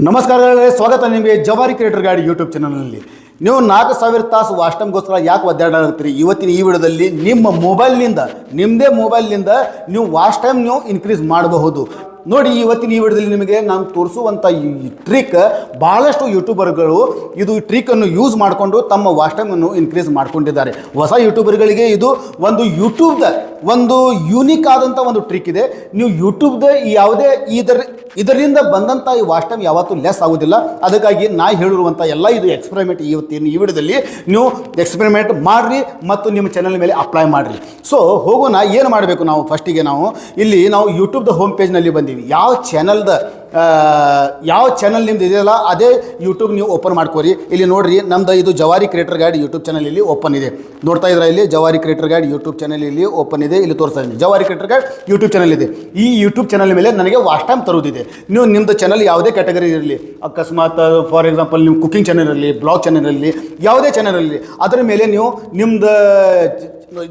ನಮಸ್ಕಾರ ಸ್ವಾಗತ ನಿಮಗೆ ಜವಾರಿ ಕ್ರಿಯೇಟರ್ ಗಾಡಿ ಯೂಟ್ಯೂಬ್ ಚಾನಲ್ನಲ್ಲಿ. ನೀವು 4000 ತಾಸು ವಾಚ್ ಟೈಮ್ಗೋಸ್ಕರ ಯಾಕೆ ಒದ್ದಾಡತ್ತೀರಿ? ಇವತ್ತಿನ ಈ ವಿಡಿಯೋದಲ್ಲಿ ನಿಮ್ಮ ಮೊಬೈಲ್ನಿಂದ ನಿಮ್ಮದೇ ಮೊಬೈಲ್ನಿಂದ ನೀವು ವಾಚ್ ಟೈಮ್ ನೀವು ಇನ್ಕ್ರೀಸ್ ಮಾಡಬಹುದು. ನೋಡಿ, ಇವತ್ತಿನ ಈ ವಿಡಿಯೋದಲ್ಲಿ ನಿಮಗೆ ನಾನು ತೋರಿಸುವಂಥ ಈ ಟ್ರಿಕ್ ಭಾಳಷ್ಟು ಯೂಟ್ಯೂಬರ್ಗಳು ಇದು ಟ್ರಿಕನ್ನು ಯೂಸ್ ಮಾಡಿಕೊಂಡು ತಮ್ಮ ವಾಚ್ ಟೈಮನ್ನು ಇನ್ಕ್ರೀಸ್ ಮಾಡ್ಕೊಂಡಿದ್ದಾರೆ. ಹೊಸ ಯೂಟ್ಯೂಬರ್ಗಳಿಗೆ ಇದು ಒಂದು ಯೂಟ್ಯೂಬ್ದ ಒಂದು ಯೂನಿಕ್ ಆದಂಥ ಒಂದು ಟ್ರಿಕ್ ಇದೆ. ನೀವು ಯೂಟ್ಯೂಬ್ದ ಯಾವುದೇ ಇದರಿಂದ ಬಂದಂಥ ಈ ವಾಚ್ ಟೈಮ್ ಯಾವತ್ತೂ ಲೆಸ್ ಆಗೋದಿಲ್ಲ. ಅದಕ್ಕಾಗಿ ನಾ ಹೇಳಿರುವಂಥ ಎಲ್ಲ ಇದು ಎಕ್ಸ್ಪೆರಿಮೆಂಟ್ ಇವತ್ತಿನ ಈ ವಿಡಿಯೋದಲ್ಲಿ ನೀವು ಎಕ್ಸ್ಪೆರಿಮೆಂಟ್ ಮಾಡಿರಿ ಮತ್ತು ನಿಮ್ಮ ಚಾನಲ್ ಮೇಲೆ ಅಪ್ಲೈ ಮಾಡಿರಿ. ಸೊ ಹೋಗೋಣ, ಏನು ಮಾಡಬೇಕು ನಾವು ಫಸ್ಟಿಗೆ ಇಲ್ಲಿ ನಾವು ಯೂಟ್ಯೂಬ್ದ ಹೋಮ್ ಪೇಜ್ನಲ್ಲಿ ಬಂದೀವಿ. ಯಾವ ಚಾನಲ್ ನಿಮ್ದು ಇದೆಯಲ್ಲ ಅದೇ ಯೂಟ್ಯೂಬ್ ನೀವು ಓಪನ್ ಮಾಡ್ಕೋರಿ. ಇಲ್ಲಿ ನೋಡ್ರಿ, ನಮ್ದು ಇದು ಜವಾರಿ ಕ್ರಿಯೇಟರ್ ಗೈಡ್ ಯೂಟ್ಯೂಬ್ ಚಾನಲ್ ಇಲ್ಲಿ ಓಪನ್ ಇದೆ. ನೋಡ್ತಾ ಇದ್ರೆ ಇಲ್ಲಿ ಜವಾರಿ ಕ್ರಿಯೇಟರ್ ಗೈಡ್ ಯೂಟ್ಯೂಬ್ ಚಾನಲ್ ಇಲ್ಲಿ ಓಪನ್ ಇದೆ. ಇಲ್ಲಿ ತೋರಿಸ್ತಾ ಇದ್ದೀನಿ ಜವಾರಿ ಕ್ರಿಯೇಟರ್ ಗೈಡ್ ಯೂಟ್ಯೂಬ್ ಚಾನಲ್ ಇದೆ. ಈ ಯೂಟ್ಯೂಬ್ ಚಾನಲ್ ಮೇಲೆ ನನಗೆ ವಾಚ್ ಟೈಮ್ ತರುವುದಿದೆ. ನೀವು ನಿಮ್ಮದು ಚಾನಲ್ ಯಾವುದೇ ಕ್ಯಾಟಗರಿ ಇರಲಿ, ಅಕಸ್ಮಾತ್ ಫಾರ್ ಎಕ್ಸಾಂಪಲ್ ನಿಮ್ಮ ಕುಕಿಂಗ್ ಚಾನಲ್ ಇರಲಿ, ಬ್ಲಾಗ್ ಚಾನಲ್ ಇರಲಿ, ಯಾವುದೇ ಚಾನಲ್ ಇರಲಿ, ಅದರ ಮೇಲೆ ನೀವು ನಿಮ್ಮದು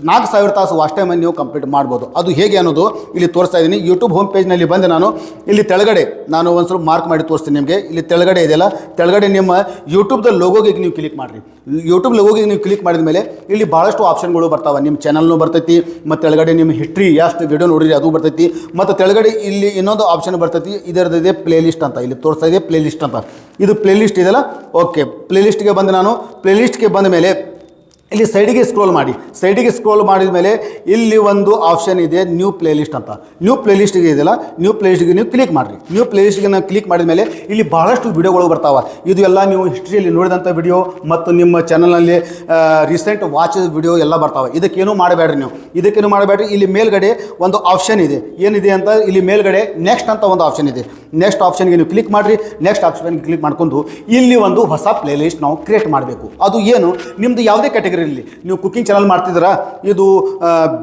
4000 ತಾಸು ವಾಚ್ ಟೈಮನ್ನು ನೀವು ಕಂಪ್ಲೀಟ್ ಮಾಡ್ಬೋದು. ಅದು ಹೇಗೆ ಅನ್ನೋದು ಇಲ್ಲಿ ತೋರಿಸ್ತಾ ಇದ್ದೀನಿ. ಯೂಟ್ಯೂಬ್ ಹೋಮ್ ಪೇಜ್ನಲ್ಲಿ ಬಂದು ನಾನು ಇಲ್ಲಿ ತೆಳಗಡೆ ನಾನು ಒಂದು ಸ್ವಲ್ಪ ಮಾರ್ಕ್ ಮಾಡಿ ತೋರಿಸ್ತೀನಿ ನಿಮಗೆ. ಇಲ್ಲಿ ತೆಳಗಡೆ ಇದೆಯಲ್ಲ, ತೆಳಗಡೆ ನಿಮ್ಮ ಯೂಟ್ಯೂಬ್ದ ಲೋಗೋಗೆ ನೀವು ಕ್ಲಿಕ್ ಮಾಡಿರಿ. ಯೂಟ್ಯೂಬ್ ಲೋಗೋಗೆ ನೀವು ಕ್ಲಿಕ್ ಮಾಡಿದ ಮೇಲೆ ಇಲ್ಲಿ ಭಾಳಷ್ಟು ಆಪ್ಷನ್ಗಳು ಬರ್ತಾವೆ. ನಿಮ್ಮ ಚಾನಲ್ನು ಬರ್ತೈತಿ, ಮತ್ತು ತೆಳಗಡೆ ನಿಮ್ಮ ಹಿಸ್ಟ್ರಿ ಎಷ್ಟು ವಿಡಿಯೋ ನೋಡಿರಿ ಅದು ಬರ್ತೈತಿ, ಮತ್ತು ತೆಳಗಡೆ ಇಲ್ಲಿ ಇನ್ನೊಂದು ಆಪ್ಷನ್ ಬರ್ತೈತಿ, ಇದರದಿದೆ ಪ್ಲೇಲಿಸ್ಟ್ ಅಂತ. ಇಲ್ಲಿ ತೋರಿಸ್ತಾ ಇದೆ ಪ್ಲೇಲಿಸ್ಟ್ ಅಂತ. ಇದು ಪ್ಲೇಲಿಸ್ಟ್ ಇದೆಯಲ್ಲ, ಓಕೆ. ಪ್ಲೇಲಿಸ್ಟ್ಗೆ ಬಂದು ನಾನು ಪ್ಲೇಲಿಸ್ಟ್ಗೆ ಬಂದ ಮೇಲೆ ಇಲ್ಲಿ ಸೈಡಿಗೆ ಸ್ಕ್ರೋಲ್ ಮಾಡಿ. ಸೈಡಿಗೆ ಸ್ಕ್ರೋಲ್ ಮಾಡಿದ ಮೇಲೆ ಇಲ್ಲಿ ಒಂದು ಆಪ್ಷನ್ ಇದೆ ನ್ಯೂ ಪ್ಲೇಲಿಸ್ಟ್ ಅಂತ. ನ್ಯೂ ಪ್ಲೇಲಿಸ್ಟ್ಗೆ ಇದೆಯಲ್ಲ, ನ್ಯೂ ಪ್ಲೇಲಿಸ್ಟ್ಗೆ ನೀವು ಕ್ಲಿಕ್ ಮಾಡಿರಿ. ನ್ಯೂ ಪ್ಲೇಲಿಸ್ಟ್ಗೆ ನಾವು ಕ್ಲಿಕ್ ಮಾಡಿದ ಮೇಲೆ ಇಲ್ಲಿ ಭಾಳಷ್ಟು ವಿಡಿಯೋಗಳು ಬರ್ತಾವೆ. ಇದು ಎಲ್ಲ ನೀವು ಹಿಸ್ಟ್ರಿಯಲ್ಲಿ ನೋಡಿದಂಥ ವಿಡಿಯೋ ಮತ್ತು ನಿಮ್ಮ ಚಾನಲ್ನಲ್ಲಿ ರೀಸೆಂಟ್ ವಾಚ್ ವಿಡಿಯೋ ಎಲ್ಲ ಬರ್ತಾವೆ. ಇದಕ್ಕೇನು ಮಾಡಬೇಡ್ರಿ, ನೀವು ಇದಕ್ಕೇನು ಮಾಡಬೇಡ್ರಿ. ಇಲ್ಲಿ ಮೇಲ್ಗಡೆ ಒಂದು ಆಪ್ಷನ್ ಇದೆ. ಏನಿದೆ ಅಂತ ಇಲ್ಲಿ ಮೇಲ್ಗಡೆ ನೆಕ್ಸ್ಟ್ ಅಂತ ಒಂದು ಆಪ್ಷನ್ ಇದೆ. ನೆಕ್ಸ್ಟ್ ಆಪ್ಷನ್ಗೆ ನೀವು ಕ್ಲಿಕ್ ಮಾಡಿರಿ. ನೆಕ್ಸ್ಟ್ ಆಪ್ಷನ್ಗೆ ಕ್ಲಿಕ್ ಮಾಡ್ಕೊಂಡು ಇಲ್ಲಿ ಒಂದು ಹೊಸ ಪ್ಲೇಲಿಸ್ಟ್ ನಾವು ಕ್ರಿಯೇಟ್ ಮಾಡಬೇಕು. ಅದು ಏನು, ನಿಮ್ಮದು ಯಾವುದೇ ಕ್ಯಾಟಗರಿ ಇರಲಿ. ನೀವು ಕುಕಿಂಗ್ ಚಾನಲ್ ಮಾಡ್ತಿದ್ದೀರಾ, ಇದು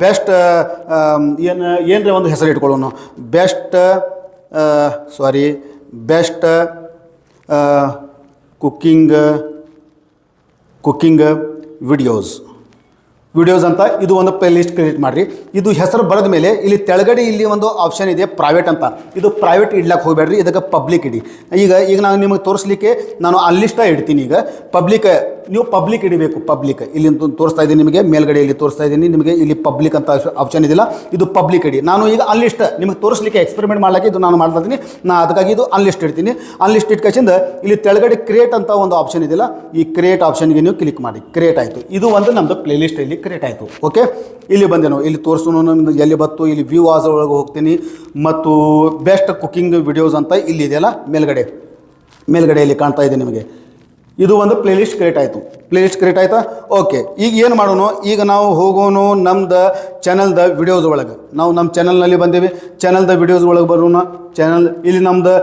ಬೆಸ್ಟ್ ಏನರ ಒಂದು ಹೆಸರು ಇಟ್ಕೊಳ್ಳೋಣ. ಬೆಸ್ಟ್ ಕುಕಿಂಗ್ ವಿಡಿಯೋಸ್ ಅಂತ ಇದು ಒಂದು ಪ್ಲೇಲಿಸ್ಟ್ ಕ್ರಿಯೇಟ್ ಮಾಡಿರಿ. ಇದು ಹೆಸರು ಬರೆದ ಮೇಲೆ ಇಲ್ಲಿ ತೆಳಗಡೆ ಇಲ್ಲಿ ಒಂದು ಆಪ್ಷನ್ ಇದೆ ಪ್ರೈವೇಟ್ ಅಂತ. ಇದು ಪ್ರೈವೇಟ್ ಇಡ್ಲಕ್ಕೆ ಹೋಗಬೇಡ್ರಿ, ಇದಕ್ಕೆ ಪಬ್ಲಿಕ್ ಇಡಿ. ಈಗ ನಾನು ನಿಮಗೆ ತೋರಿಸ್ಲಿಕ್ಕೆ ನಾನು ಅನ್ಲಿಸ್ಟ ಇಡ್ತೀನಿ. ಈಗ ನೀವು ಪಬ್ಲಿಕ್ ಇಡಬೇಕು. ಪಬ್ಲಿಕ್ ಇಲ್ಲಿ ತೋರಿಸ್ತಾ ಇದ್ದೀನಿ ನಿಮಗೆ, ಮೇಲ್ಗಡೆ ಇಲ್ಲಿ ತೋರಿಸ್ತಾ ಇದ್ದೀನಿ ನಿಮಗೆ. ಇಲ್ಲಿ ಪಬ್ಲಿಕ್ ಅಂತ ಆಪ್ಷನ್ ಇದೆಯಲ್ಲ, ಇದು ಪಬ್ಲಿಕ್ ಇಡಿ. ನಾನು ಈಗ ಅನ್ಲಿಸ್ಟ್ ನಿಮಗೆ ತೋರಿಸ್ಲಿಕ್ಕೆ ಎಕ್ಸ್ಪೆರಿಮೆಂಟ್ ಮಾಡ್ಲಿಕ್ಕೆ ಇದು ನಾನು ಮಾಡ್ತಾ ಇದ್ದೀನಿ. ಅದಕ್ಕಾಗಿ ಇದು ಅನ್ಲಿಸ್ಟ್ ಇಡ್ತೀನಿ. ಅನ್ಲಿಸ್ಟ್ ಇಟ್ಕೊಂಡು ಇಲ್ಲಿ ತೆಳಗಡೆ ಕ್ರಿಯೇಟ್ ಅಂತ ಒಂದು ಆಪ್ಷನ್ ಇದೆಯಲ್ಲ, ಈ ಕ್ರಿಯೇಟ್ ಆಪ್ಷನ್ಗೆ ನೀವು ಕ್ಲಿಕ್ ಮಾಡಿ. ಕ್ರಿಯೇಟ್ ಆಯಿತು. ಇದು ಒಂದು ನಮ್ಮದು ಪ್ಲೇಲಿಸ್ಟ್ ಇಲ್ಲಿ ಕ್ರಿಯೇಟ್ ಆಯಿತು. ಓಕೆ, ಇಲ್ಲಿ ಬಂದೇನು, ಇಲ್ಲಿ ತೋರಿಸೋನು ನಮ್ದು ಎಲ್ಲಿ ಬತ್ತು. ಇಲ್ಲಿ ವ್ಯೂ ಆಸ್ ಒಳಗೆ ಹೋಗ್ತೀನಿ ಮತ್ತು ಬೆಸ್ಟ್ ಕುಕಿಂಗ್ ವಿಡಿಯೋಸ್ ಅಂತ ಇಲ್ಲಿ ಇದೆಯಲ್ಲ ಮೇಲ್ಗಡೆ ಇಲ್ಲಿ ಕಾಣ್ತಾ ಇದೆ ನಿಮಗೆ. ಇದು ಒಂದು ಪ್ಲೇಲಿಸ್ಟ್ ಕ್ರಿಯೇಟ್ ಆಯಿತು. ಪ್ಲೇಲಿಸ್ಟ್ ಕ್ರಿಯೇಟ್ ಆಯಿತಾ? ಓಕೆ. ಈಗ ಏನು ಮಾಡೋಣ, ಈಗ ನಾವು ಹೋಗೋಣ ನಮ್ದು ಚಾನಲ್ದ ವಿಡಿಯೋಸ್ ಒಳಗೆ. ನಾವು ನಮ್ಮ ಚಾನಲ್ನಲ್ಲಿ ಬಂದೇವೆ. ಚಾನಲ್ದ ವಿಡಿಯೋಸ್ ಒಳಗೆ ಬರೋಣ. ಇಲ್ಲಿ ನಮ್ಮದು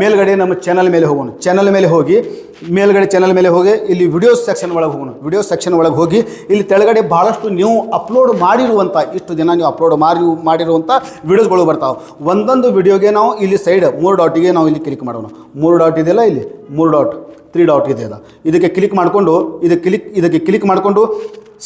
ಮೇಲ್ಗಡೆ ನಮ್ಮ ಚಾನಲ್ ಮೇಲೆ ಹೋಗೋಣ. ಚಾನಲ್ ಮೇಲೆ ಹೋಗಿ ಇಲ್ಲಿ ವಿಡಿಯೋಸ್ ಸೆಕ್ಷನ್ ಒಳಗೆ ಹೋಗೋಣ. ವಿಡಿಯೋಸ್ ಸೆಕ್ಷನ್ ಒಳಗೆ ಹೋಗಿ ಇಲ್ಲಿ ತೆಳಗಡೆ ಭಾಳಷ್ಟು ನೀವು ಅಪ್ಲೋಡ್ ಮಾಡಿರುವಂಥ, ಇಷ್ಟು ದಿನ ನೀವು ಅಪ್ಲೋಡ್ ಮಾಡಿರುವಂಥ ವಿಡಿಯೋಸ್ಗಳು ಬರ್ತಾವೆ. ಒಂದೊಂದು ವಿಡಿಯೋಗೆ ನಾವು ಇಲ್ಲಿ ಸೈಡ್ 3 ಡಾಟಿಗೆ ನಾವು ಇಲ್ಲಿ ಕ್ಲಿಕ್ ಮಾಡೋಣ. 3 ಡಾಟ್ ಇದೆಯಲ್ಲ, ಇಲ್ಲಿ 3 ಡಾಟ್ ಇದೆ ಅಲ್ಲ, ಇದಕ್ಕೆ ಕ್ಲಿಕ್ ಮಾಡಿಕೊಂಡು ಇದಕ್ಕೆ ಕ್ಲಿಕ್ ಮಾಡಿಕೊಂಡು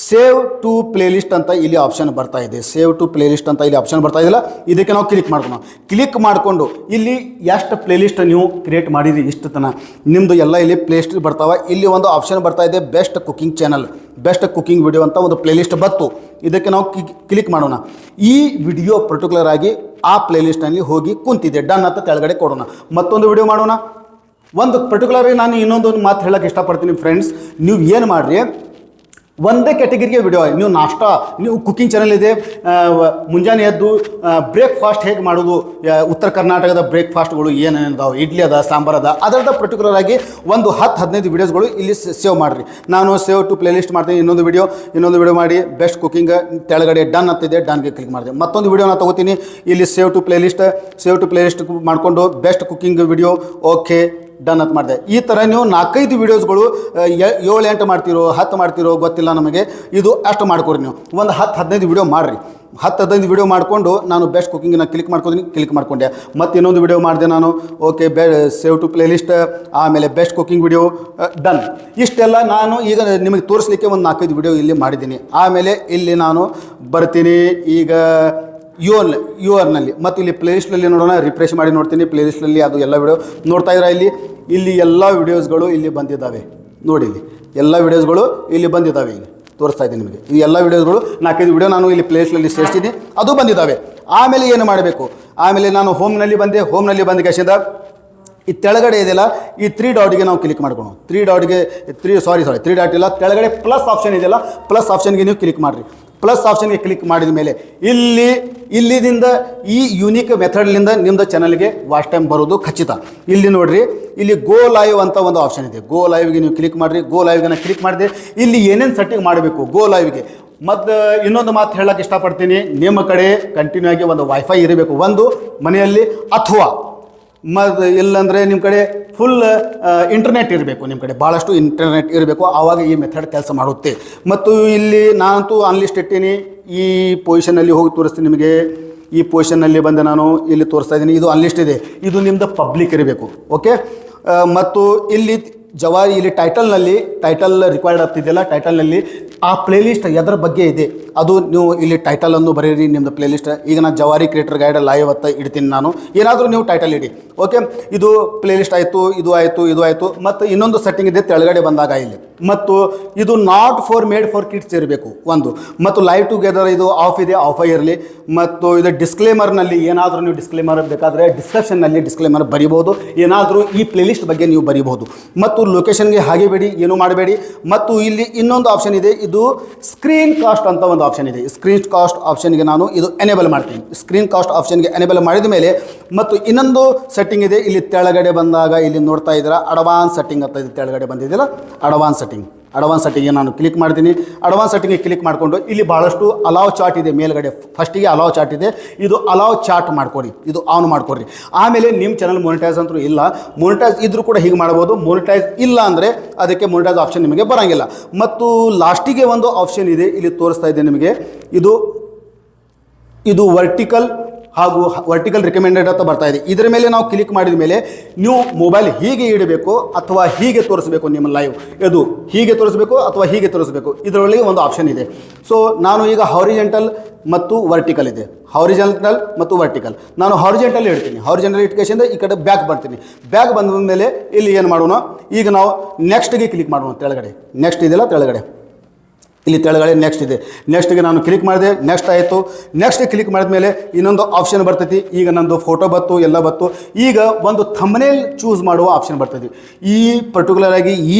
ಸೇವ್ ಟು ಪ್ಲೇಲಿಸ್ಟ್ ಅಂತ ಇಲ್ಲಿ ಆಪ್ಷನ್ ಬರ್ತಾ ಇದೆ. ಸೇವ್ ಟು ಪ್ಲೇಲಿಸ್ಟ್ ಅಂತ ಇಲ್ಲಿ ಆಪ್ಷನ್ ಬರ್ತಾ ಇದೆಯಲ್ಲ, ಇದಕ್ಕೆ ನಾವು ಕ್ಲಿಕ್ ಮಾಡೋಣ. ಕ್ಲಿಕ್ ಮಾಡಿಕೊಂಡು ಇಲ್ಲಿ ಎಷ್ಟು ಪ್ಲೇಲಿಸ್ಟ್ ನೀವು ಕ್ರಿಯೇಟ್ ಮಾಡಿರಿ ಇಷ್ಟು ತನಕ ನಿಮ್ಮದು ಎಲ್ಲ ಇಲ್ಲಿ ಪ್ಲೇಲಿಸ್ಟ್ ಬರ್ತಾವೆ. ಇಲ್ಲಿ ಒಂದು ಆಪ್ಷನ್ ಬರ್ತಾ ಇದೆ best cooking channel, best cooking video ಅಂತ ಒಂದು ಪ್ಲೇಲಿಸ್ಟ್ ಬತ್ತು. ಇದಕ್ಕೆ ನಾವು ಕ್ಲಿಕ್ ಮಾಡೋಣ. ಈ ವಿಡಿಯೋ ಪರ್ಟಿಕ್ಯುಲರ್ ಆಗಿ ಆ ಪ್ಲೇಲಿಸ್ಟ್ನಲ್ಲಿ ಹೋಗಿ ಕುಂತಿದೆ. ಡನ್ ಅಂತ ಕೆಳಗಡೆ ಕೊಡೋಣ. ಮತ್ತೊಂದು ವಿಡಿಯೋ ಮಾಡೋಣ. ಒಂದು ಪರ್ಟಿಕ್ಯುಲರ್ ನಾನು ಇನ್ನೊಂದು ಮಾತು ಹೇಳೋಕ್ಕೆ ಇಷ್ಟಪಡ್ತೀನಿ ಫ್ರೆಂಡ್ಸ್. ನೀವು ಏನು ಮಾಡಿರಿ, ಒಂದೇ ಕ್ಯಾಟಗರಿಗೆ ವಿಡಿಯೋ. ನೀವು ಕುಕಿಂಗ್ ಚಾನಲ್ ಇದೆ, ಮುಂಜಾನೆ ಎದ್ದು ಬ್ರೇಕ್ಫಾಸ್ಟ್ ಹೇಗೆ ಮಾಡೋದು, ಉತ್ತರ ಕರ್ನಾಟಕದ ಬ್ರೇಕ್ಫಾಸ್ಟ್ಗಳು ಏನೇನಿದಾವೆ, ಇಡ್ಲಿ ಅದ, ಸಾಂಬಾರು ಅದ, ಅದರದ ಪರ್ಟಿಕ್ಯುಲರ್ ಆಗಿ ಒಂದು 10-15 ವೀಡಿಯೋಸ್ಗಳು ಇಲ್ಲಿ ಸೇವ್ ಮಾಡಿರಿ. ನಾನು ಸೇವ್ ಟು ಪ್ಲೇಲಿಸ್ಟ್ ಮಾಡ್ತೀನಿ. ಇನ್ನೊಂದು ವಿಡಿಯೋ ಮಾಡಿ ಬೆಸ್ಟ್ ಕುಕಿಂಗ್ ತೆಳಗಡೆ ಡನ್ ಅಂತಿದೆ. ಡನ್ಗೆ ಕ್ಲಿಕ್ ಮಾಡಿದೆ. ಮತ್ತೊಂದು ವಿಡಿಯೋ ನಾನು ತೊಗೋತೀನಿ. ಇಲ್ಲಿ ಸೇವ್ ಟು ಪ್ಲೇಲಿಸ್ಟ್ ಮಾಡಿಕೊಂಡು best cooking video, okay done ಅಂತ ಮಾಡಿದೆ. ಈ ಥರ ನೀವು 4-5 ವೀಡಿಯೋಸ್ಗಳು 7-8 ಮಾಡ್ತಿರೋ 10 ಮಾಡ್ತಿರೋ ಗೊತ್ತಿಲ್ಲ ನಮಗೆ. ಇದು ಅಷ್ಟು ಮಾಡ್ಕೊರಿ. ನೀವು ಒಂದು 10-15 ವೀಡಿಯೋ ಮಾಡಿರಿ. 10-15 ವೀಡಿಯೋ ಮಾಡಿಕೊಂಡು ನಾನು ಬೆಸ್ಟ್ ಕುಕಿಂಗ್ನ ಕ್ಲಿಕ್ ಮಾಡ್ಕೊಂಡೆ. ಮತ್ತು ಇನ್ನೊಂದು ವಿಡಿಯೋ ಮಾಡಿದೆ ನಾನು. ಓಕೆ, ಸೇವ್ ಟು ಪ್ಲೇಲಿಸ್ಟ್, ಆಮೇಲೆ ಬೆಸ್ಟ್ ಕುಕಿಂಗ್ ವಿಡಿಯೋ, ಡನ್. ಇಷ್ಟೆಲ್ಲ ನಾನು ಈಗ ನಿಮಗೆ ತೋರಿಸ್ಲಿಕ್ಕೆ ಒಂದು 4-5 ವಿಡಿಯೋ ಇಲ್ಲಿ ಮಾಡಿದ್ದೀನಿ. ಆಮೇಲೆ ಇಲ್ಲಿ ನಾನು ಬರ್ತೀನಿ. ಈಗ ಯು ಆರ್ನಲ್ಲಿ ಮತ್ತು ಇಲ್ಲಿ ಪ್ಲೇಲಿಸ್ಟಲ್ಲಿ ನೋಡೋಣ. ರಿಫ್ರೆಶ್ ಮಾಡಿ ನೋಡ್ತೀನಿ. ಪ್ಲೇಲಿಸ್ಟಲ್ಲಿ ಅದು ಎಲ್ಲ ವಿಡಿಯೋ ನೋಡ್ತಾ ಇದ್ದೀರಾ. ಇಲ್ಲಿ ಎಲ್ಲ ವಿಡಿಯೋಸ್ಗಳು ಇಲ್ಲಿ ಬಂದಿದ್ದಾವೆ ನೋಡಿ. ಇಲ್ಲಿ ಎಲ್ಲ ವಿಡಿಯೋಸ್ಗಳು ಇಲ್ಲಿ ಬಂದಿದ್ದಾವೆ. ಈಗ ತೋರಿಸ್ತಾ ಇದ್ದೀನಿ ನಿಮಗೆ. ಈ ಎಲ್ಲ ವಿಡಿಯೋಸ್ಗಳು 4-5 ವಿಡಿಯೋ ನಾನು ಇಲ್ಲಿ ಪ್ಲೇಲಿಸ್ಟಲ್ಲಿ ಸೇರಿಸ್ತೀನಿ, ಅದು ಬಂದಿದ್ದಾವೆ. ಆಮೇಲೆ ಏನು ಮಾಡಬೇಕು, ಆಮೇಲೆ ನಾನು ಹೋಮ್ನಲ್ಲಿ ಬಂದ ಕೇಸಿಂದ ಈ ಕೆಳಗಡೆ ಇದೆಯಲ್ಲ, ಈ 3 ಡಾಟ್ಗೆ ನಾವು ಕ್ಲಿಕ್ ಮಾಡ್ಕೊಂಡು 3 ಡಾಟ್ ಇಲ್ಲ, ಕೆಳಗಡೆ ಪ್ಲಸ್ ಆಪ್ಷನ್ ಇದೆಯಲ್ಲ, ಪ್ಲಸ್ ಆಪ್ಷನ್ಗೆ ನೀವು ಕ್ಲಿಕ್ ಮಾಡಿರಿ. ಪ್ಲಸ್ ಆಪ್ಷನ್ಗೆ ಕ್ಲಿಕ್ ಮಾಡಿದ ಮೇಲೆ ಇಲ್ಲಿದಿಂದ ಈ ಯೂನಿಕ್ ಮೆಥಡ್ಲಿಂದ ನಿಮ್ಮದು ಚಾನಲ್ಗೆ ವಾಚ್ ಟೈಮ್ ಬರೋದು ಖಚಿತ. ಇಲ್ಲಿ ನೋಡಿರಿ, ಇಲ್ಲಿ ಗೋ ಲೈವ್ ಅಂತ ಒಂದು ಆಪ್ಷನ್ ಇದೆ. ಗೋ ಲೈವ್ಗೆ ನೀವು ಕ್ಲಿಕ್ ಮಾಡಿರಿ. ಗೋ ಲೈವ್ಗೆ ನಾನು ಕ್ಲಿಕ್ ಮಾಡಿದೆ. ಇಲ್ಲಿ ಏನೇನು ಸೆಟ್ಟಿಂಗ್ ಮಾಡಬೇಕು ಗೋ ಲೈವ್ಗೆ. ಮತ್ತು ಇನ್ನೊಂದು ಮಾತು ಹೇಳೋಕ್ಕೆ ಇಷ್ಟಪಡ್ತೀನಿ, ನಿಮ್ಮ ಕಡೆ ಕಂಟಿನ್ಯೂ ಆಗಿ ಒಂದು ವೈಫೈ ಇರಬೇಕು, ಒಂದು ಮನೆಯಲ್ಲಿ, ಅಥವಾ ಇಲ್ಲಾಂದರೆ ನಿಮ್ಮ ಕಡೆ ಫುಲ್ ಇಂಟರ್ನೆಟ್ ಇರಬೇಕು. ನಿಮ್ಮ ಕಡೆ ಭಾಳಷ್ಟು ಇಂಟರ್ನೆಟ್ ಇರಬೇಕು, ಆವಾಗ ಈ ಮೆಥಡ್ ಕೆಲಸ ಮಾಡುತ್ತೆ. ಮತ್ತು ಇಲ್ಲಿ ನಾನಂತೂ ಅನ್ಲಿಸ್ಟ್ ಇಟ್ಟೀನಿ. ಈ ಪೊಸಿಷನಲ್ಲಿ ಹೋಗಿ ತೋರಿಸ್ತೀನಿ ನಿಮಗೆ. ಈ ಪೊಸಿಷನ್ನಲ್ಲಿ ಬಂದು ನಾನು ಇಲ್ಲಿ ತೋರಿಸ್ತಾ ಇದ್ದೀನಿ. ಇದು ಅನ್ಲಿಸ್ಟ್ ಇದೆ, ಇದು ನಿಮ್ಮದು ಪಬ್ಲಿಕ್ ಇರಬೇಕು. ಓಕೆ. ಮತ್ತು ಇಲ್ಲಿ ಜವಾರಿ ಇಲ್ಲಿ ಟೈಟಲ್ ರಿಕ್ವೈರ್ಡ್ ಆಗ್ತಿದೆಯಲ್ಲ, ಟೈಟಲ್ನಲ್ಲಿ ಆ ಪ್ಲೇಲಿಸ್ಟ್ ಎದರ ಬಗ್ಗೆ ಇದೆ ಅದು ನೀವು ಇಲ್ಲಿ ಟೈಟಲನ್ನು ಬರೀರಿ ನಿಮ್ಮದು ಪ್ಲೇಲಿಸ್ಟ್. ಈಗ ನಾನು ಜವಾರಿ ಕ್ರಿಯೇಟರ್ ಗೈಡ್ ಲೈವ್ ಅಂತ ಇಡ್ತೀನಿ ನಾನು, ಏನಾದರೂ ನೀವು ಟೈಟಲ್ ಇಡಿ. ಓಕೆ, ಇದು ಪ್ಲೇಲಿಸ್ಟ್ ಆಯಿತು, ಇದು ಆಯಿತು. ಮತ್ತು ಇನ್ನೊಂದು ಸೆಟ್ಟಿಂಗ್ ಇದೆ ತೆಳಗಡೆ ಬಂದಾಗ ಇಲ್ಲಿ, ಮತ್ತು ಇದು ನಾಟ್ ಮೇಡ್ ಫಾರ್ ಕಿಡ್ಸ್ ಇರಬೇಕು ಒಂದು. ಮತ್ತು ಲೈವ್ ಟುಗೆದರ್ ಇದು ಆಫ್ ಇದೆ, ಆಫ್ ಇರಲಿ. ಮತ್ತು ಇದು ಡಿಸ್ಕ್ಲೇಮರ್ನಲ್ಲಿ ಏನಾದರೂ ನೀವು ಡಿಸ್ಕ್ಲೇಮರ್ ಬೇಕಾದರೆ ಡಿಸ್ಕ್ರಿಪ್ಷನ್ನಲ್ಲಿ ಡಿಸ್ಕ್ಲೇಮರ್ ಬರಿಬೋದು, ಏನಾದರೂ ಈ ಪ್ಲೇಲಿಸ್ಟ್ ಬಗ್ಗೆ ನೀವು ಬರಿಬೋದು. ಮತ್ತು ಲೊಕೇಶನ್ಗೆ ಹಾಗೆ ಬೇಡಿ, ಏನೂ ಮಾಡಬೇಡಿ. ಮತ್ತು ಇಲ್ಲಿ ಇನ್ನೊಂದು ಆಪ್ಷನ್ ಇದೆ, ಇದು ಸ್ಕ್ರೀನ್ ಕಾಸ್ಟ್ ಅಂತ ಒಂದು ಆಪ್ಷನ್ ಇದೆ. ಸ್ಕ್ರೀನ್ ಕಾಸ್ಟ್ ಆಪ್ಷನ್ಗೆ ನಾನು ಇದು ಎನೇಬಲ್ ಮಾಡ್ತೀನಿ. ಸ್ಕ್ರೀನ್ ಕಾಸ್ಟ್ ಆಪ್ಷನ್ಗೆ ಎನೇಬಲ್ ಮಾಡಿದ ಮೇಲೆ ಮತ್ತು ಇನ್ನೊಂದು ಸೆಟ್ಟಿಂಗ್ ಇದೆ. ಇಲ್ಲಿ ತೆಳಗಡೆ ಬಂದಾಗ ಇಲ್ಲಿ ನೋಡ್ತಾ ಇದ್ದೀರಾ, ಅಡ್ವಾನ್ಸ್ ಸೆಟ್ಟಿಂಗ್ ಅಂತ ಇದೆ. ತೆಳಗಡೆ ಬಂದಿದ್ದಿಲ್ಲ, ಅಡ್ವಾನ್ಸ್ ಸೆಟ್ಟಿಂಗ್ಗೆ ನಾನು ಕ್ಲಿಕ್ ಮಾಡ್ತೀನಿ. ಅಡ್ವಾನ್ಸ್ ಸೆಟ್ಟಿಂಗ್ಗೆ ಕ್ಲಿಕ್ ಮಾಡಿಕೊಂಡು ಇಲ್ಲಿ ಭಾಳಷ್ಟು ಅಲಾವ್ ಚಾಟ್ ಇದೆ ಮೇಲ್ಗಡೆ. ಫಸ್ಟಿಗೆ ಅಲಾವ್ ಚಾಟ್ ಇದೆ, ಇದು ಅಲಾವ್ ಚಾಟ್ ಮಾಡ್ಕೊರಿ, ಇದು ಆನ್ ಮಾಡ್ಕೊರಿ. ಆಮೇಲೆ ನಿಮ್ಮ ಚಾನಲ್ ಮೊನಿಟೈಸ್ ಅಂತೂ ಇಲ್ಲ, ಮೊನಿಟೈಸ್ ಇದ್ರೂ ಕೂಡ ಹೀಗೆ ಮಾಡ್ಬೋದು. ಮೊನಿಟೈಸ್ ಇಲ್ಲ ಅಂದರೆ ಅದಕ್ಕೆ ಮೊನಿಟೈಸ್ ಆಪ್ಷನ್ ನಿಮಗೆ ಬರೋಂಗಿಲ್ಲ. ಮತ್ತು ಲಾಸ್ಟಿಗೆ ಒಂದು ಆಪ್ಷನ್ ಇದೆ, ಇಲ್ಲಿ ತೋರಿಸ್ತಾ ಇದೆ ನಿಮಗೆ. ಇದು ವರ್ಟಿಕಲ್ ರಿಕಮೆಂಡೆಡ್ ಅಂತ ಬರ್ತಾ ಇದೆ. ಇದರ ಮೇಲೆ ನಾವು ಕ್ಲಿಕ್ ಮಾಡಿದ ಮೇಲೆ ನೀವು ಮೊಬೈಲ್ ಹೀಗೆ ಇಡಬೇಕು ಅಥವಾ ಹೀಗೆ ತೋರಿಸಬೇಕು. ನಿಮ್ಮ ಲೈವ್ ಇದು ಹೀಗೆ ತೋರಿಸಬೇಕು ಅಥವಾ ಹೀಗೆ ತೋರಿಸಬೇಕು, ಇದರೊಳಗೆ ಒಂದು ಆಪ್ಷನ್ ಇದೆ. ಸೊ ನಾನು ಈಗ ಹಾರಿಜೆಂಟಲ್ ಮತ್ತು ವರ್ಟಿಕಲ್ ಇದೆ, ಹಾರಿಜೆಂಟಲ್ ಮತ್ತು ವರ್ಟಿಕಲ್. ನಾನು ಹಾರಿಜೆಂಟಲ್ ಇಡ್ತೀನಿ. ಹಾರಿಜೆಂಟಲ್ ಇಟ್ಕೇಶಿಂದ ಈ ಕಡೆ ಬ್ಯಾಕ್ ಬರ್ತೀನಿ. ಬ್ಯಾಕ್ ಬಂದ ಮೇಲೆ ಇಲ್ಲಿ ಏನು ಮಾಡೋಣ, ಈಗ ನಾವು ನೆಕ್ಸ್ಟ್ಗೆ ಕ್ಲಿಕ್ ಮಾಡೋಣ. ತೆಳಗಡೆ ನೆಕ್ಸ್ಟ್ ಇದೆಯಲ್ಲ, ತೆಳಗಡೆ ಇಲ್ಲಿ ತೆಳಗಡೆ ನೆಕ್ಸ್ಟ್ ಇದೆ. ನೆಕ್ಸ್ಟ್ಗೆ ನಾನು ಕ್ಲಿಕ್ ಮಾಡಿದೆ, ನೆಕ್ಸ್ಟ್ ಆಯಿತು. ನೆಕ್ಸ್ಟ್ ಕ್ಲಿಕ್ ಮಾಡಿದ ಮೇಲೆ ಇನ್ನೊಂದು ಆಪ್ಷನ್ ಬರ್ತೈತಿ. ಈಗ ನಂದು ಫೋಟೋ ಬತ್ತು, ಎಲ್ಲ ಬತ್ತು. ಈಗ ಒಂದು ಥಂಬ್ನೇಲ್ ಚೂಸ್ ಮಾಡುವ ಆಪ್ಷನ್ ಬರ್ತೈತಿ. ಈ ಪರ್ಟಿಕ್ಯುಲರ್ ಆಗಿ ಈ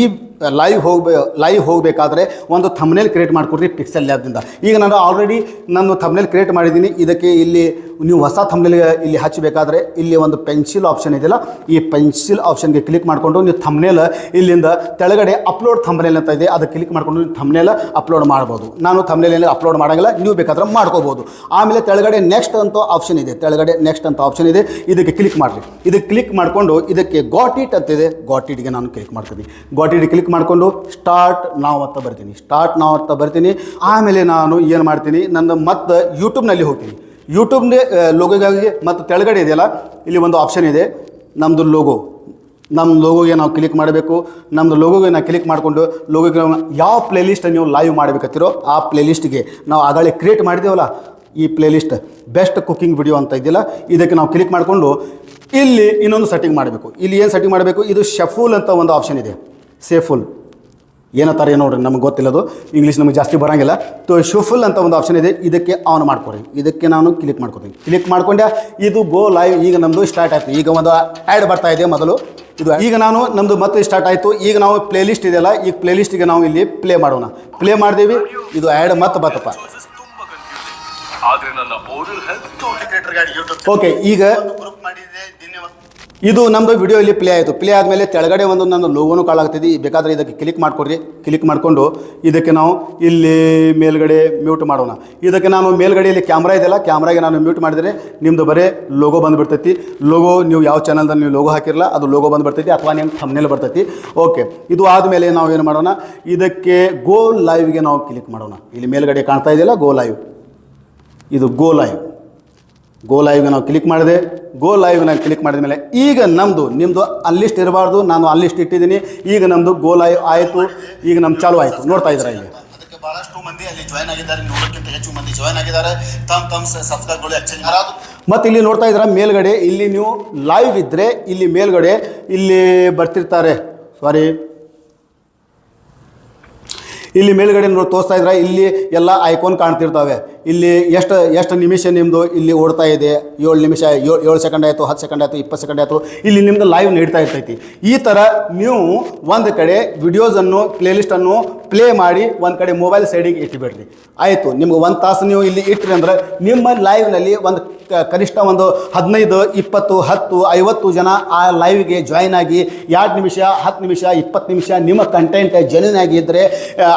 ಲೈವ್ ಹೋಗಬೇಕಾದ್ರೆ ಒಂದು ಥಂಬ್ನೇಲ್ ಕ್ರಿಯೇಟ್ ಮಾಡಿಕೊಡ್ರಿ ಪಿಕ್ಸೆಲ್ ಲ್ಯಾಬ್ದಿಂದ. ಈಗ ನಾನು ಆಲ್ರೆಡಿ ನಾನು ಥಂಬ್ನೇಲ್ ಕ್ರಿಯೇಟ್ ಮಾಡಿದ್ದೀನಿ. ಇದಕ್ಕೆ ಇಲ್ಲಿ ನೀವು ಹೊಸ ಥಂಬ್ನೇಲ್ ಇಲ್ಲಿ ಹಚ್ಚಬೇಕಾದ್ರೆ ಇಲ್ಲಿ ಒಂದು ಪೆನ್ಸಿಲ್ ಆಪ್ಷನ್ ಇದೆಯಲ್ಲ, ಈ ಪೆನ್ಸಿಲ್ ಆಪ್ಷನ್ಗೆ ಕ್ಲಿಕ್ ಮಾಡಿಕೊಂಡು ನೀವು ಥಂಬ್ನೇಲ್ ಇಲ್ಲಿಂದ ತೆಳಗಡೆ ಅಪ್ಲೋಡ್ ಥಂಬ್ನೇಲ್ ಅಂತ ಇದೆ, ಅದಕ್ಕೆ ಕ್ಲಿಕ್ ಮಾಡಿಕೊಂಡು ನೀವು ಥಂಬ್ನೇಲ್ ಅಪ್ಲೋಡ್ ಮಾಡ್ಬೋದು. ನಾನು ಥಂಬ್ನೇಲ್ ಅಪ್ಲೋಡ್ ಮಾಡೋಂಗಿಲ್ಲ, ನೀವು ಬೇಕಾದ್ರೆ ಮಾಡ್ಕೋಬೋದು. ಆಮೇಲೆ ತೆಳಗಡೆ ನೆಕ್ಸ್ಟ್ ಅಂತ ಆಪ್ಷನ್ ಇದೆ, ಇದಕ್ಕೆ ಕ್ಲಿಕ್ ಮಾಡಿರಿ. ಇದಕ್ಕೆ ಕ್ಲಿಕ್ ಮಾಡಿಕೊಂಡು ಇದಕ್ಕೆ ಗಾಟ್ ಇಟ್ ಅಂತಿದೆ, ಗಾಟ್ ಇಟ್ಗೆ ನಾನು ಕ್ಲಿಕ್ ಮಾಡ್ತೀನಿ. ಗಾಟ್ ಇಟ್ ಕ್ಲಿಕ್ ಮಾಡಿಕೊಂಡು ಸ್ಟಾರ್ಟ್ ನಾವ್ ಅಂತ ಬರ್ತೀನಿ. ಆಮೇಲೆ ನಾನು ಏನು ಮಾಡ್ತೀನಿ, ನನ್ನ ಮತ್ತು ಯೂಟ್ಯೂಬ್ನಲ್ಲಿ ಹೋಗ್ತೀನಿ. ಯೂಟ್ಯೂಬ್ನೇ ಲೋಗೋಗಾಗಿ ಮತ್ತು ತೆಳಗಡೆ ಇದೆಯಲ್ಲ, ಇಲ್ಲಿ ಒಂದು ಆಪ್ಷನ್ ಇದೆ ನಮ್ಮದು ನಮ್ಮ ಲೋಗೋಗೆ ನಾವು ಕ್ಲಿಕ್ ಮಾಡಬೇಕು. ನಮ್ಮದು ಲೋಗೋಗೆ ನಾವು ಕ್ಲಿಕ್ ಮಾಡಿಕೊಂಡು ಲೋಗೋಗೆ ಯಾವ ಪ್ಲೇಲಿಸ್ಟ್ ನೀವು ಲೈವ್ ಮಾಡಬೇಕತ್ತಿರೋ ಆ ಪ್ಲೇಲಿಸ್ಟ್ಗೆ ನಾವು ಆಗಲೇ ಕ್ರಿಯೇಟ್ ಮಾಡಿದ್ದೇವಲ್ಲ, ಈ ಪ್ಲೇಲಿಸ್ಟ್ ಬೆಸ್ಟ್ ಕುಕಿಂಗ್ ವಿಡಿಯೋ ಅಂತ ಇದೆಯಲ್ಲ, ಇದಕ್ಕೆ ನಾವು ಕ್ಲಿಕ್ ಮಾಡಿಕೊಂಡು ಇಲ್ಲಿ ಇನ್ನೊಂದು ಸೆಟ್ಟಿಂಗ್ ಮಾಡಬೇಕು. ಇಲ್ಲಿ ಏನು ಸೆಟ್ಟಿಂಗ್ ಮಾಡಬೇಕು, ಇದು ಶಫೂಲ್ ಅಂತ ಒಂದು ಆಪ್ಷನ್ ಇದೆ. ಸೇಫುಲ್ ಏನತ್ತಾರೆ ನೋಡ್ರಿ, ನಮಗೆ ಗೊತ್ತಿಲ್ಲದು, ಇಂಗ್ಲೀಷ್ ನಮಗೆ ಜಾಸ್ತಿ ಬರೋಂಗಿಲ್ಲ. ಶಫುಲ್ ಅಂತ ಒಂದು ಆಪ್ಷನ್ ಇದೆ, ಇದಕ್ಕೆ ಆನ್ ಮಾಡ್ಕೊರಿ. ಇದಕ್ಕೆ ನಾನು ಕ್ಲಿಕ್ ಮಾಡ್ಕೊತೀನಿ. ಕ್ಲಿಕ್ ಮಾಡ್ಕೊಂಡೆ ಇದು ಗೋ ಲೈವ್. ಈಗ ನಮ್ಮದು ಸ್ಟಾರ್ಟ್ ಆಯಿತು. ಈಗ ಒಂದು ಆ್ಯಡ್ ಬರ್ತಾ ಇದೆ ಮೊದಲು ಇದು. ಈಗ ನಮ್ಮದು ಮತ್ತೆ ಸ್ಟಾರ್ಟ್ ಆಯಿತು. ಈಗ ನಾವು ಪ್ಲೇಲಿಸ್ಟ್ ಇದೆಯಲ್ಲ, ಈ ಪ್ಲೇಲಿಸ್ಟಿಗೆ ನಾವು ಇಲ್ಲಿ ಪ್ಲೇ ಮಾಡೋಣ. ಪ್ಲೇ ಮಾಡಿದೀವಿ, ಇದು ಆ್ಯಡ್ ಮತ್ತೆ ಬರ್ತಪ್ಪ. ಓಕೆ, ಈಗ ಇದು ನಮ್ಮದು ವಿಡಿಯೋ ಇಲ್ಲಿ ಪ್ಲೇ ಆಯಿತು. ಪ್ಲೇ ಆದಮೇಲೆ ಕೆಳಗಡೆ ಒಂದು ನನ್ನ ಲೋಗೋನು ಕಾಣಾಗ್ತಿದೆ. ಬೇಕಾದರೆ ಇದಕ್ಕೆ ಕ್ಲಿಕ್ ಮಾಡ್ಕೊಡ್ರಿ. ಕ್ಲಿಕ್ ಮಾಡಿಕೊಂಡು ಇದಕ್ಕೆ ನಾವು ಇಲ್ಲಿ ಮೇಲ್ಗಡೆ ಮ್ಯೂಟ್ ಮಾಡೋಣ. ಇದಕ್ಕೆ ನಾನು ಮೇಲ್ಗಡೆ ಇಲ್ಲಿ ಕ್ಯಾಮ್ರಾ ಇದೆಯಲ್ಲ, ಕ್ಯಾಮ್ರಾಗೆ ನಾನು ಮ್ಯೂಟ್ ಮಾಡಿದರೆ ನಿಮ್ಮದು ಬರೀ ಲೋಗೋ ಬಂದುಬಿಡ್ತೈತಿ. ಲೋಗೋ ನೀವು ಯಾವ ಚಾನಲ್ದಲ್ಲಿ ನೀವು ಲೋಗೋ ಹಾಕಿರಲ್ಲ ಅದು ಲೋಗೋ ಬಂದುಬಿಡ್ತೈತಿ, ಅಥವಾ ನಿಮ್ಮ ಥಂಬ್ನೇಲ್ ಬರ್ತೈತಿ. ಓಕೆ, ಇದು ಆದಮೇಲೆ ನಾವು ಏನು ಮಾಡೋಣ, ಇದಕ್ಕೆ ಗೋ ಲೈವ್ಗೆ ನಾವು ಕ್ಲಿಕ್ ಮಾಡೋಣ. ಇಲ್ಲಿ ಮೇಲ್ಗಡೆ ಕಾಣ್ತಾ ಇದೆಯಲ್ಲ ಗೋ ಲೈವ್, ಇದು ಗೋ ಲೈವ್ಗೆ ನಾವು ಕ್ಲಿಕ್ ಮಾಡಿದೆ. ಗೋ ಲೈವ್ನ ಕ್ಲಿಕ್ ಮಾಡಿದ ಮೇಲೆ ಈಗ ನಿಮ್ಮದು ಅನ್ಲಿಸ್ಟ್ ಇರಬಾರ್ದು, ನಾನು ಅನ್ಲಿಸ್ಟ್ ಇಟ್ಟಿದ್ದೀನಿ. ಈಗ ನಮ್ಮದು ಗೋ ಲೈವ್ ಆಯಿತು. ಈಗ ಚಾಲು ಆಯಿತು, ನೋಡ್ತಾ ಇದ್ದೀರಾ ಇಲ್ಲಿ. ಅದಕ್ಕೆ ಭಾಳಷ್ಟು ಮಂದಿ ಅಲ್ಲಿ ಜಾಯ್ನ್ ಆಗಿದ್ದಾರೆ, 100ಕ್ಕಿಂತ ಹೆಚ್ಚು ಮಂದಿ ಜಾಯ್ನ್ ಆಗಿದ್ದಾರೆ. ತಮ್ಮ ಸಬ್ಸ್ಕ್ರೈಬ್ಗಳು ಎಕ್ಸ್ಚೇಂಜ್ ಮಾಡೋದು. ಮತ್ತು ಇಲ್ಲಿ ನೋಡ್ತಾ ಇದ್ದೀರಾ ಮೇಲ್ಗಡೆ ಇಲ್ಲಿ ನೀವು ಲೈವ್ ಇದ್ದರೆ ಇಲ್ಲಿ ಮೇಲ್ಗಡೆ ಇಲ್ಲಿ ಬರ್ತಿರ್ತಾರೆ. ಇಲ್ಲಿ ಮೇಲ್ಗಡೆ ತೋರಿಸ್ತಾ ಇದ್ರೆ ಇಲ್ಲಿ ಎಲ್ಲ ಐಕಾನ್ ಕಾಣ್ತಿರ್ತವೆ. ಇಲ್ಲಿ ಎಷ್ಟು ನಿಮಿಷ ನಿಮ್ಮದು ಇಲ್ಲಿ ಓಡ್ತಾ ಇದೆ, 7 ನಿಮಿಷ 7 ಸೆಕೆಂಡ್ ಆಯಿತು, 10 ಸೆಕೆಂಡ್ ಆಯಿತು, 20 ಸೆಕೆಂಡ್ ಆಯಿತು, ಇಲ್ಲಿ ನಿಮ್ಮದು ಲೈವ್ ನೀಡ್ತಾ ಇರ್ತೈತಿ. ಈ ಥರ ನೀವು ಒಂದು ಕಡೆ ವಿಡಿಯೋಸನ್ನು ಪ್ಲೇಲಿಸ್ಟನ್ನು ಪ್ಲೇ ಮಾಡಿ ಒಂದು ಕಡೆ ಮೊಬೈಲ್ ಸೈಡಿಗೆ ಇಟ್ಟುಬಿಡ್ರಿ. ಆಯಿತು, ನಿಮ್ಗೆ 1 ತಾಸು ನೀವು ಇಲ್ಲಿ ಇಟ್ರಿ ಅಂದ್ರೆ ನಿಮ್ಮ ಲೈವ್ನಲ್ಲಿ ಒಂದು ಕನಿಷ್ಠ ಒಂದು 15, 20, 10, 50 ಜನ ಆ ಲೈವ್ಗೆ ಜಾಯ್ನ್ ಆಗಿ 2 ನಿಮಿಷ, 10 ನಿಮಿಷ, 20 ನಿಮಿಷ ನಿಮ್ಮ ಕಂಟೆಂಟ್ ಜೆನ್ಯೂನ್ ಆಗಿದ್ದರೆ,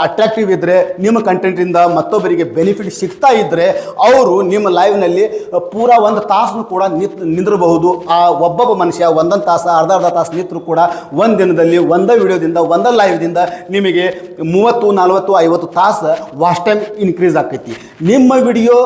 ಅಟ್ರಾಕ್ಟಿವ್ ಇದ್ದರೆ, ನಿಮ್ಮ ಕಂಟೆಂಟಿಂದ ಮತ್ತೊಬ್ಬರಿಗೆ ಬೆನಿಫಿಟ್ ಸಿಗ್ತಾ ಇದ್ದರೆ ಅವರು ನಿಮ್ಮ ಲೈವ್ನಲ್ಲಿ ಪೂರಾ 1 ತಾಸು ಕೂಡ ನಿಂದಿರಬಹುದು. ಆ ಒಬ್ಬೊಬ್ಬ ಮನುಷ್ಯ 1 ತಾಸು, ಅರ್ಧ ತಾಸು ನಿಂತರೂ ಕೂಡ ಒಂದು ದಿನದಲ್ಲಿ ಒಂದೇ ವಿಡಿಯೋದಿಂದ, ಒಂದೇ ಲೈವ್ದಿಂದ ನಿಮಗೆ 30, 40, 50 ತಾಸು ವಾಚ್ ಟೈಮ್ ಇನ್ಕ್ರೀಸ್ ಆಗ್ತೈತಿ. ನಿಮ್ಮ ವಿಡಿಯೋ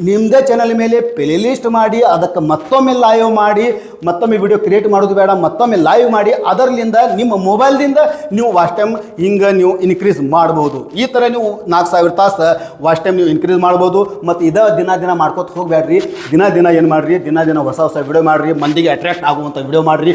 ನಿಮ್ಮದೇ ಚಾನಲ್ ಮೇಲೆ ಪ್ಲೇಲಿಸ್ಟ್ ಮಾಡಿ ಅದಕ್ಕೆ ಮತ್ತೊಮ್ಮೆ ಲೈವ್ ಮಾಡಿ, ಮತ್ತೊಮ್ಮೆ ವಿಡಿಯೋ ಕ್ರಿಯೇಟ್ ಮಾಡೋದು ಬೇಡ, ಮತ್ತೊಮ್ಮೆ ಲೈವ್ ಮಾಡಿ ಅದರಿಂದ ನಿಮ್ಮ ಮೊಬೈಲ್ದಿಂದ ನೀವು ವಾಚ್ ಟೈಮ್ ಹಿಂಗೆ ನೀವು ಇನ್ಕ್ರೀಸ್ ಮಾಡ್ಬೋದು. ಈ ಥರ ನೀವು 4000 ತಾಸು ವಾಚ್ ಟೈಮ್ ನೀವು ಇನ್ಕ್ರೀಸ್ ಮಾಡ್ಬೋದು. ಮತ್ತು ದಿನ ಮಾಡ್ಕೋತ ಹೋಗಬೇಡ್ರಿ. ದಿನ ಏನು ಮಾಡಿರಿ, ದಿನ ಹೊಸ ವಿಡಿಯೋ ಮಾಡಿರಿ, ಮಂದಿಗೆ ಅಟ್ರಾಕ್ಟ್ ಆಗುವಂಥ ವಿಡಿಯೋ ಮಾಡಿರಿ,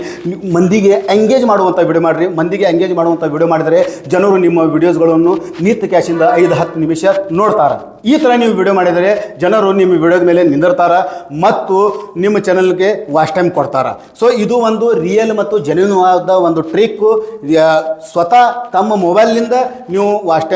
ಮಂದಿಗೆ ಎಂಗೇಜ್ ಮಾಡುವಂಥ ವಿಡಿಯೋ ಮಾಡಿರಿ. ಮಂದಿಗೆ ಎಂಗೇಜ್ ಮಾಡುವಂಥ ವಿಡಿಯೋ ಮಾಡಿದರೆ ಜನರು ನಿಮ್ಮ ವಿಡಿಯೋಸ್ಗಳನ್ನು ನಿತ್ಯ ಕ್ಯಾಶಿಂದ 5-10 ನಿಮಿಷ ನೋಡ್ತಾರೆ. ಈ ಥರ ನೀವು ವಿಡಿಯೋ ಮಾಡಿದರೆ ಜನರು ನಿಮ್ಮ ವಿಡಿಯೋದ ಮೇಲೆ ನಿಂದಿರ್ತಾರೆ ಮತ್ತು ನಿಮ್ಮ ಚಾನಲ್ಗೆ ವಾಚ್ ಟೈಮ್ ಕೊಡ್ತಾರೆ. ಸೊ ಇದು ಒಂದು ರಿಯಲ್ ಮತ್ತು ಜೆನ್ಯೂನ್ ಆದ ಒಂದು ಟ್ರಿಕ್ಕು. ಸ್ವತಃ ತಮ್ಮ ಮೊಬೈಲ್ನಿಂದ ನೀವು ವಾಚ್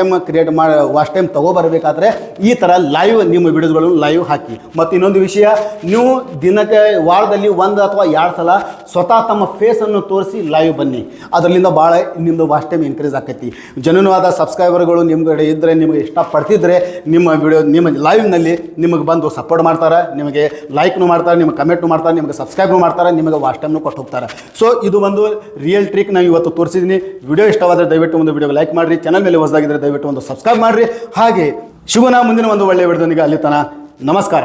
ಟೈಮ್ ತಗೋಬರಬೇಕಾದ್ರೆ ಈ ಥರ ಲೈವ್ ನಿಮ್ಮ ವಿಡಿಯೋಸ್ಗಳನ್ನು ಲೈವ್ ಹಾಕಿ. ಮತ್ತು ಇನ್ನೊಂದು ವಿಷಯ, ನೀವು ದಿನಕ್ಕೆ ವಾರದಲ್ಲಿ 1 ಅಥವಾ 2 ಸಲ ಸ್ವತಃ ತಮ್ಮ ಫೇಸನ್ನು ತೋರಿಸಿ ಲೈವ್ ಬನ್ನಿ. ಅದರಿಂದ ಭಾಳ ನಿಮ್ಮದು ವಾಚ್ ಟೈಮ್ ಇನ್ಕ್ರೀಸ್ ಆಕೈತಿ. ಜೆನ್ಯೂನ್ ಆದ ಸಬ್ಸ್ಕ್ರೈಬರ್ಗಳು ನಿಮ್ಮ ಕಡೆ ಇದ್ದರೆ, ನಿಮಗೆ ಇಷ್ಟಪಡ್ತಿದ್ರೆ ನಿಮ್ಮ ವಿಡಿಯೋ ನಿಮ್ಮ ಲೈವ್ನಲ್ಲಿ ನಿಮಗೆ ಬಂದು ಸಪೋರ್ಟ್ ಮಾಡ್ತಾರೆ, ನಿಮಗೆ ಲೈಕ್ನು ಮಾಡ್ತಾರೆ, ನಿಮಗೆ ಕಮೆಂಟ್ನು ಮಾಡ್ತಾರೆ, ನಿಮಗೆ ಸಬ್ಸ್ಕ್ರೈಬ್ನು ಮಾಡ್ತಾರೆ, ನಿಮಗೆ ವಾಚ್ ಟೈಮ್ನು ಕೊಟ್ಟು ಹೋಗ್ತಾರೆ. ಸೊ ಇದು ಒಂದು ರಿಯಲ್ ಟ್ರಿಕ್ ನಾನು ಇವತ್ತು ತೋರಿಸಿದ್ದೀನಿ. ವಿಡಿಯೋ ಇಷ್ಟವಾದರೆ ದಯವಿಟ್ಟು ಒಂದು ವಿಡಿಯೋಗೆ ಲೈಕ್ ಮಾಡಿರಿ. ಚಾನಲ್ ಮೇಲೆ ಹೊಸದಾಗಿದ್ದರೆ ದಯವಿಟ್ಟು ಒಂದು ಸಬ್ಸ್ಕ್ರೈಬ್ ಮಾಡಿರಿ. ಹಾಗೆ ಶಿವನ ಮುಂದಿನ ಒಂದು ಒಳ್ಳೆಯ ವಿಡಿಯೋದೊಂದಿಗೆ ಅಲ್ಲಿ ತನಕ ನಮಸ್ಕಾರ.